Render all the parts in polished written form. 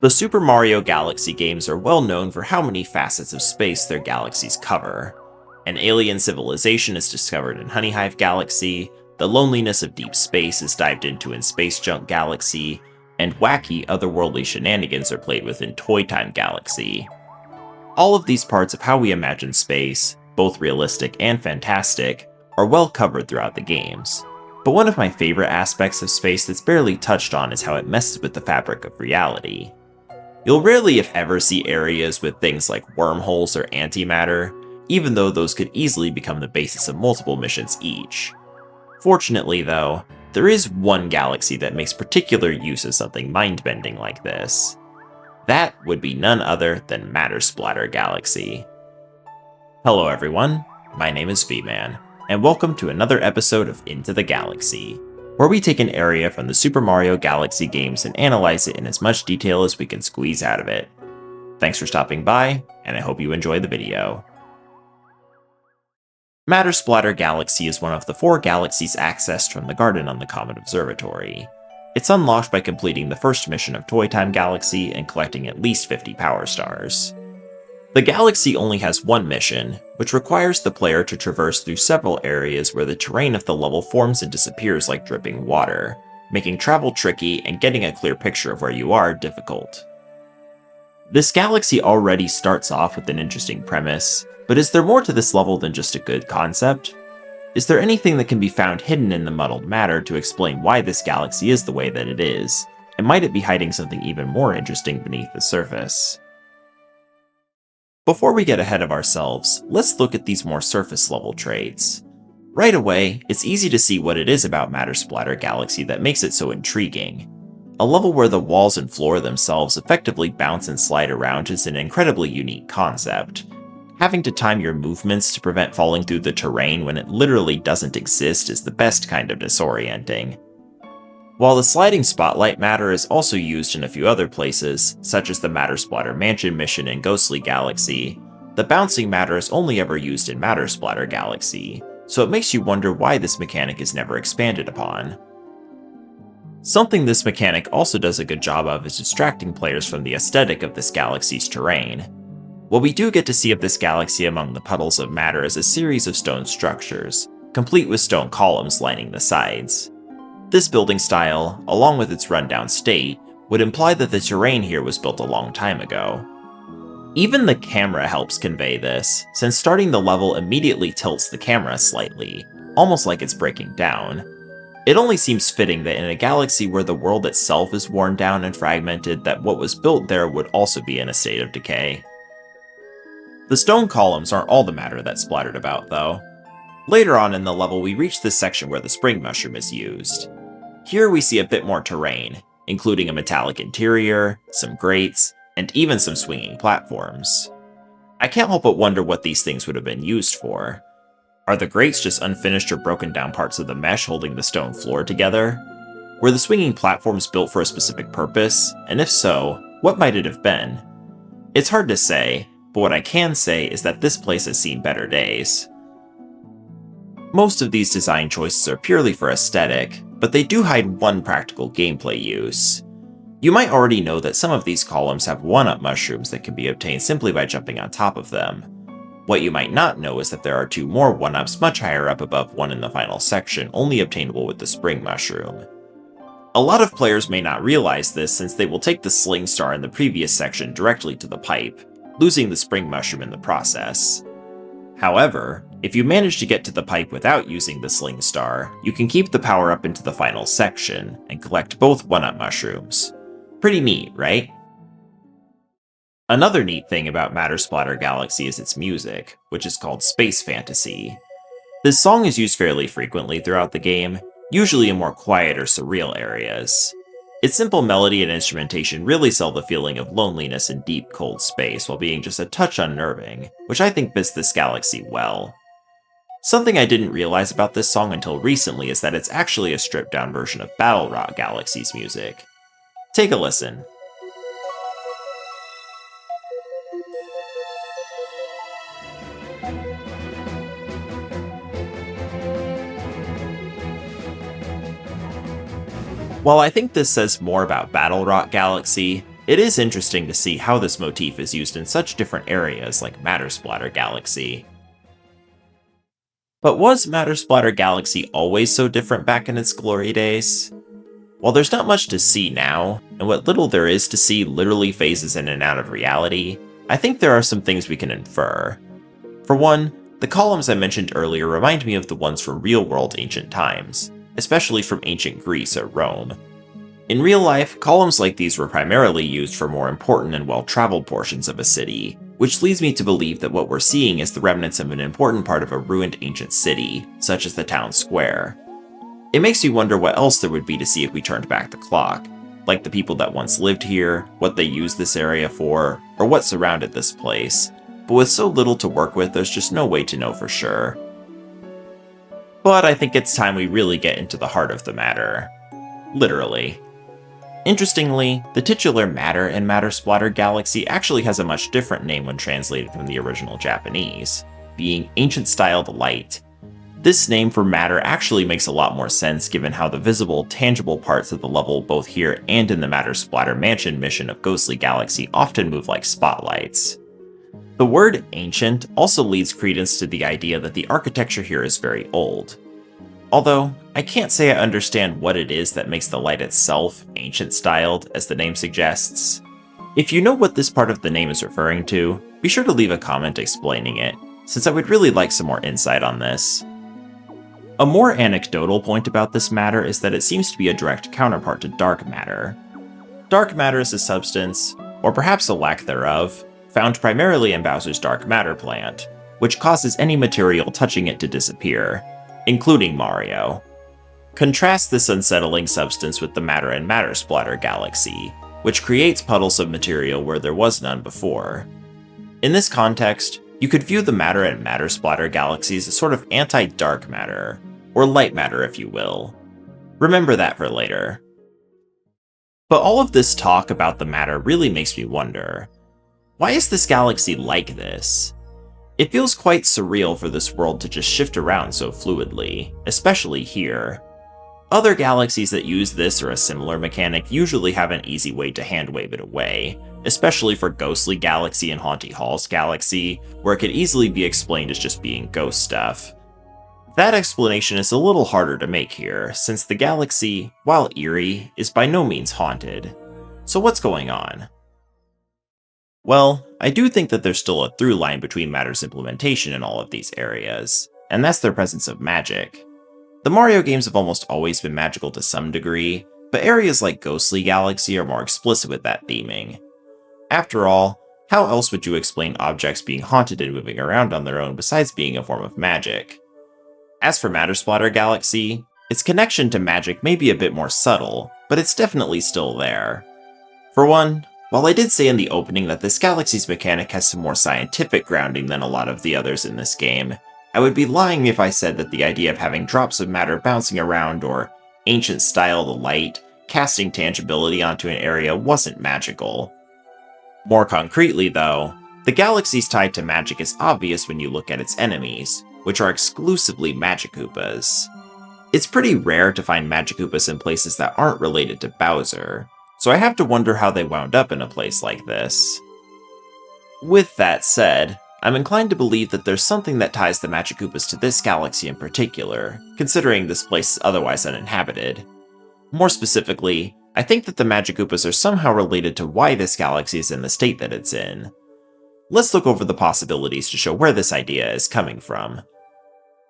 The Super Mario Galaxy games are well known for how many facets of space their galaxies cover. An alien civilization is discovered in Honey Hive Galaxy, the loneliness of deep space is dived into in Space Junk Galaxy, and wacky otherworldly shenanigans are played with in Toy Time Galaxy. All of these parts of how we imagine space, both realistic and fantastic, are well covered throughout the games. But one of my favorite aspects of space that's barely touched on is how it messes with the fabric of reality. You'll rarely if ever see areas with things like wormholes or antimatter, even though those could easily become the basis of multiple missions each. Fortunately though, there is one galaxy that makes particular use of something mind-bending like this. That would be none other than Splatter Galaxy. Hello everyone, my name is V-Man, and welcome to another episode of Into the Galaxy, where we take an area from the Super Mario Galaxy games and analyze it in as much detail as we can squeeze out of it. Thanks for stopping by, and I hope you enjoy the video. Splatter Galaxy is one of the 4 galaxies accessed from the garden on the Comet Observatory. It's unlocked by completing the first mission of Toy Time Galaxy and collecting at least 50 power stars. The galaxy only has one mission, which requires the player to traverse through several areas where the terrain of the level forms and disappears like dripping water, making travel tricky and getting a clear picture of where you are difficult. This galaxy already starts off with an interesting premise, but is there more to this level than just a good concept? Is there anything that can be found hidden in the muddled matter to explain why this galaxy is the way that it is? And might it be hiding something even more interesting beneath the surface? Before we get ahead of ourselves, let's look at these more surface level traits. Right away, it's easy to see what it is about Splatter Galaxy that makes it so intriguing. A level where the walls and floor themselves effectively bounce and slide around is an incredibly unique concept. Having to time your movements to prevent falling through the terrain when it literally doesn't exist is the best kind of disorienting. While the sliding spotlight matter is also used in a few other places, such as the Splatter Mansion mission in Ghostly Galaxy, the bouncing matter is only ever used in Splatter Galaxy, so it makes you wonder why this mechanic is never expanded upon. Something this mechanic also does a good job of is distracting players from the aesthetic of this galaxy's terrain. What we do get to see of this galaxy among the puddles of matter is a series of stone structures, complete with stone columns lining the sides. This building style, along with its rundown state, would imply that the terrain here was built a long time ago. Even the camera helps convey this, since starting the level immediately tilts the camera slightly, almost like it's breaking down. It only seems fitting that in a galaxy where the world itself is worn down and fragmented that what was built there would also be in a state of decay. The stone columns aren't all the matter that's splattered about, though. Later on in the level we reach this section where the spring mushroom is used. Here we see a bit more terrain, including a metallic interior, some grates, and even some swinging platforms. I can't help but wonder what these things would have been used for. Are the grates just unfinished or broken down parts of the mesh holding the stone floor together? Were the swinging platforms built for a specific purpose, and if so, what might it have been? It's hard to say, but what I can say is that this place has seen better days. Most of these design choices are purely for aesthetic, but they do hide one practical gameplay use. You might already know that some of these columns have 1-up mushrooms that can be obtained simply by jumping on top of them. What you might not know is that there are 2 more 1-ups much higher up above one in the final section, only obtainable with the spring mushroom. A lot of players may not realize this since they will take the sling star in the previous section directly to the pipe, losing the spring mushroom in the process. However, if you manage to get to the pipe without using the sling star, you can keep the power up into the final section, and collect both 1-up mushrooms. Pretty neat, right? Another neat thing about Splatter Galaxy is its music, which is called Space Fantasy. This song is used fairly frequently throughout the game, usually in more quiet or surreal areas. Its simple melody and instrumentation really sell the feeling of loneliness in deep, cold space while being just a touch unnerving, which I think fits this galaxy well. Something I didn't realize about this song until recently is that it's actually a stripped-down version of Battle Galaxy's music. Take a listen. While I think this says more about Battle Galaxy, It is interesting to see how this motif is used in such different areas like Matter Splatter Galaxy. But was Matter Splatter Galaxy always so different back in its glory days? While there's not much to see now, and what little there is to see literally phases in and out of reality, I think there are some things we can infer. For one, the columns I mentioned earlier remind me of the ones from real-world ancient times, especially from ancient Greece or Rome. In real life, columns like these were primarily used for more important and well-traveled portions of a city, which leads me to believe that what we're seeing is the remnants of an important part of a ruined ancient city, such as the town square. It makes me wonder what else there would be to see if we turned back the clock, like the people that once lived here, what they used this area for, or what surrounded this place, but with so little to work with, there's just no way to know for sure. But I think it's time we really get into the heart of the matter. Literally. Interestingly, the titular matter in Matter Splatter Galaxy actually has a much different name when translated from the original Japanese, being Ancient-Styled Light. This name for matter actually makes a lot more sense given how the visible, tangible parts of the level both here and in the Matter Splatter Mansion mission of Ghostly Galaxy often move like spotlights. The word ancient also leads credence to the idea that the architecture here is very old. Although, I can't say I understand what it is that makes the light itself ancient-styled, as the name suggests. If you know what this part of the name is referring to, be sure to leave a comment explaining it, since I would really like some more insight on this. A more anecdotal point about this matter is that it seems to be a direct counterpart to dark matter. Dark matter is a substance, or perhaps a lack thereof, found primarily in Bowser's dark matter plant, which causes any material touching it to disappear, including Mario. Contrast this unsettling substance with the matter in Matter Splatter Galaxy, which creates puddles of material where there was none before. In this context, you could view the matter in Matter Splatter Galaxy as a sort of anti-dark matter, or light matter if you will. Remember that for later. But all of this talk about the matter really makes me wonder, why is this galaxy like this? It feels quite surreal for this world to just shift around so fluidly, especially here. Other galaxies that use this or a similar mechanic usually have an easy way to hand-wave it away, especially for Ghostly Galaxy and Haunty Hall's Galaxy, where it could easily be explained as just being ghost stuff. That explanation is a little harder to make here, since the galaxy, while eerie, is by no means haunted. So what's going on? Well, I do think that there's still a through line between Matter's implementation in all of these areas, and that's their presence of magic. The Mario games have almost always been magical to some degree, but areas like Ghostly Galaxy are more explicit with that theming. After all, how else would you explain objects being haunted and moving around on their own besides being a form of magic? As for Matter Splatter Galaxy, its connection to magic may be a bit more subtle, but it's definitely still there. For one, while I did say in the opening that this galaxy's mechanic has some more scientific grounding than a lot of the others in this game, I would be lying if I said that the idea of having drops of matter bouncing around or ancient-styled light casting tangibility onto an area wasn't magical. More concretely, though, the galaxy's tied to magic is obvious when you look at its enemies, which are exclusively Magic Koopas. It's pretty rare to find Magic Koopas in places that aren't related to Bowser, so I have to wonder how they wound up in a place like this. With that said, I'm inclined to believe that there's something that ties the Magic Koopas to this galaxy in particular, considering this place is otherwise uninhabited. More specifically, I think that the Magic Koopas are somehow related to why this galaxy is in the state that it's in. Let's look over the possibilities to show where this idea is coming from.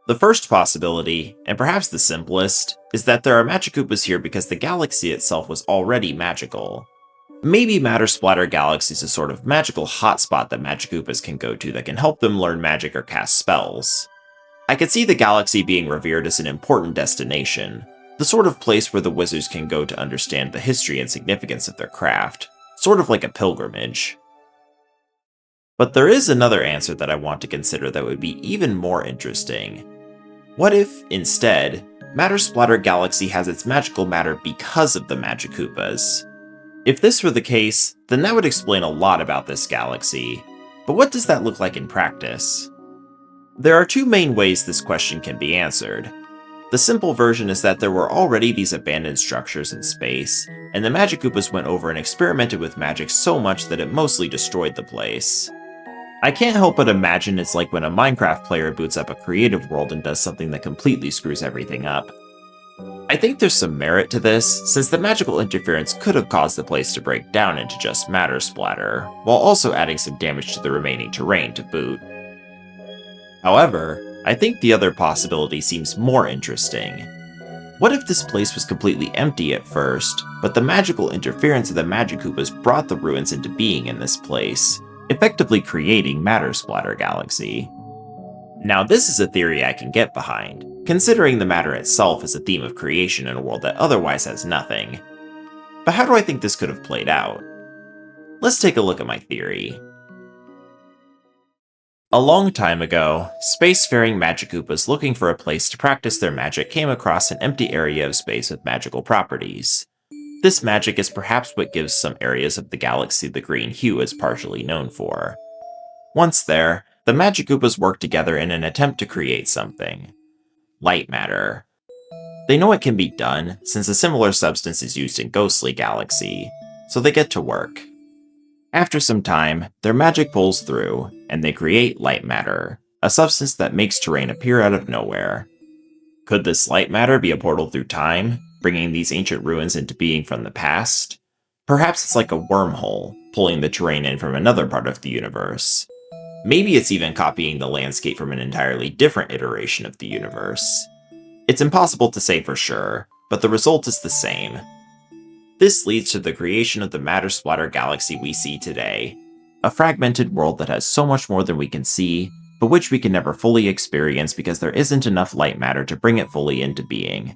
The first possibility, and perhaps the simplest, is that there are Magic Koopas here because the galaxy itself was already magical. Maybe Matter Splatter Galaxy is a sort of magical hotspot that Magic Koopas can go to that can help them learn magic or cast spells. I could see the galaxy being revered as an important destination, the sort of place where the wizards can go to understand the history and significance of their craft, sort of like a pilgrimage. But there is another answer that I want to consider that would be even more interesting. What if, instead, Matter Splatter Galaxy has its magical matter because of the Magic Koopas? If this were the case, then that would explain a lot about this galaxy. But what does that look like in practice? There are two main ways this question can be answered. The simple version is that there were already these abandoned structures in space, and the Magic Koopas went over and experimented with magic so much that it mostly destroyed the place. I can't help but imagine it's like when a Minecraft player boots up a creative world and does something that completely screws everything up. I think there's some merit to this, since the magical interference could have caused the place to break down into just matter splatter, while also adding some damage to the remaining terrain to boot. However, I think the other possibility seems more interesting. What if this place was completely empty at first, but the magical interference of the Magic Koopas brought the ruins into being in this place, effectively creating Matter Splatter Galaxy? Now this is a theory I can get behind, considering the matter itself is a theme of creation in a world that otherwise has nothing. But how do I think this could have played out? Let's take a look at my theory. A long time ago, spacefaring Magic Koopas looking for a place to practice their magic came across an empty area of space with magical properties. This magic is perhaps what gives some areas of the galaxy the green hue it's partially known for. Once there, the Magic Koopas work together in an attempt to create something. Light matter. They know it can be done, since a similar substance is used in Ghostly Galaxy, so they get to work. After some time, their magic pulls through, and they create light matter, a substance that makes terrain appear out of nowhere. Could this light matter be a portal through time, bringing these ancient ruins into being from the past? Perhaps it's like a wormhole, pulling the terrain in from another part of the universe. Maybe it's even copying the landscape from an entirely different iteration of the universe. It's impossible to say for sure, but the result is the same. This leads to the creation of the Matter Splatter Galaxy we see today, a fragmented world that has so much more than we can see, but which we can never fully experience because there isn't enough light matter to bring it fully into being.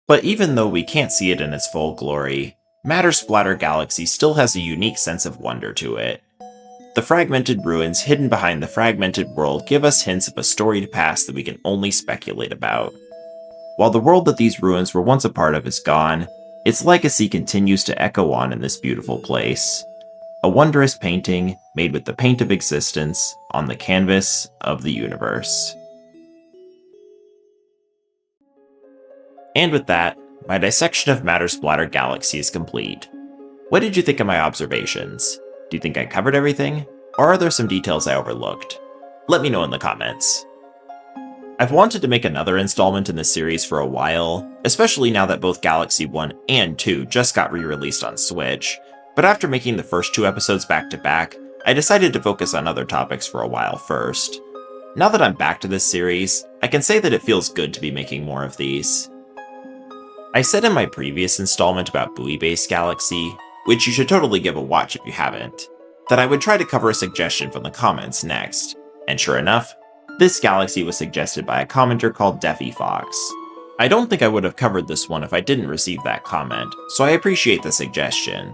But even though we can't see it in its full glory, Matter Splatter Galaxy still has a unique sense of wonder to it. The fragmented ruins hidden behind the fragmented world give us hints of a storied past that we can only speculate about. While the world that these ruins were once a part of is gone, its legacy continues to echo on in this beautiful place. A wondrous painting made with the paint of existence on the canvas of the universe. And with that, my dissection of Matter Splatter Galaxy is complete. What did you think of my observations? Do you think I covered everything? Or are there some details I overlooked? Let me know in the comments. I've wanted to make another installment in this series for a while, especially now that both Galaxy 1 and 2 just got re-released on Switch, but after making the first 2 episodes back to back, I decided to focus on other topics for a while first. Now that I'm back to this series, I can say that it feels good to be making more of these. I said in my previous installment about Buoy-based Galaxy, which you should totally give a watch if you haven't, that I would try to cover a suggestion from the comments next, and sure enough, this galaxy was suggested by a commenter called Deafy Fox. I don't think I would have covered this one if I didn't receive that comment, so I appreciate the suggestion.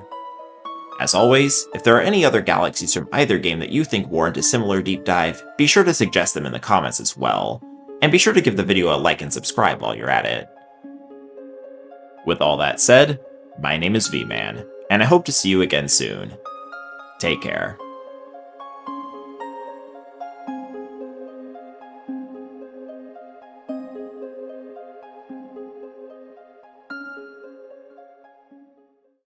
As always, if there are any other galaxies from either game that you think warrant a similar deep dive, be sure to suggest them in the comments as well, and be sure to give the video a like and subscribe while you're at it. With all that said, my name is V-Man, and I hope to see you again soon. Take care.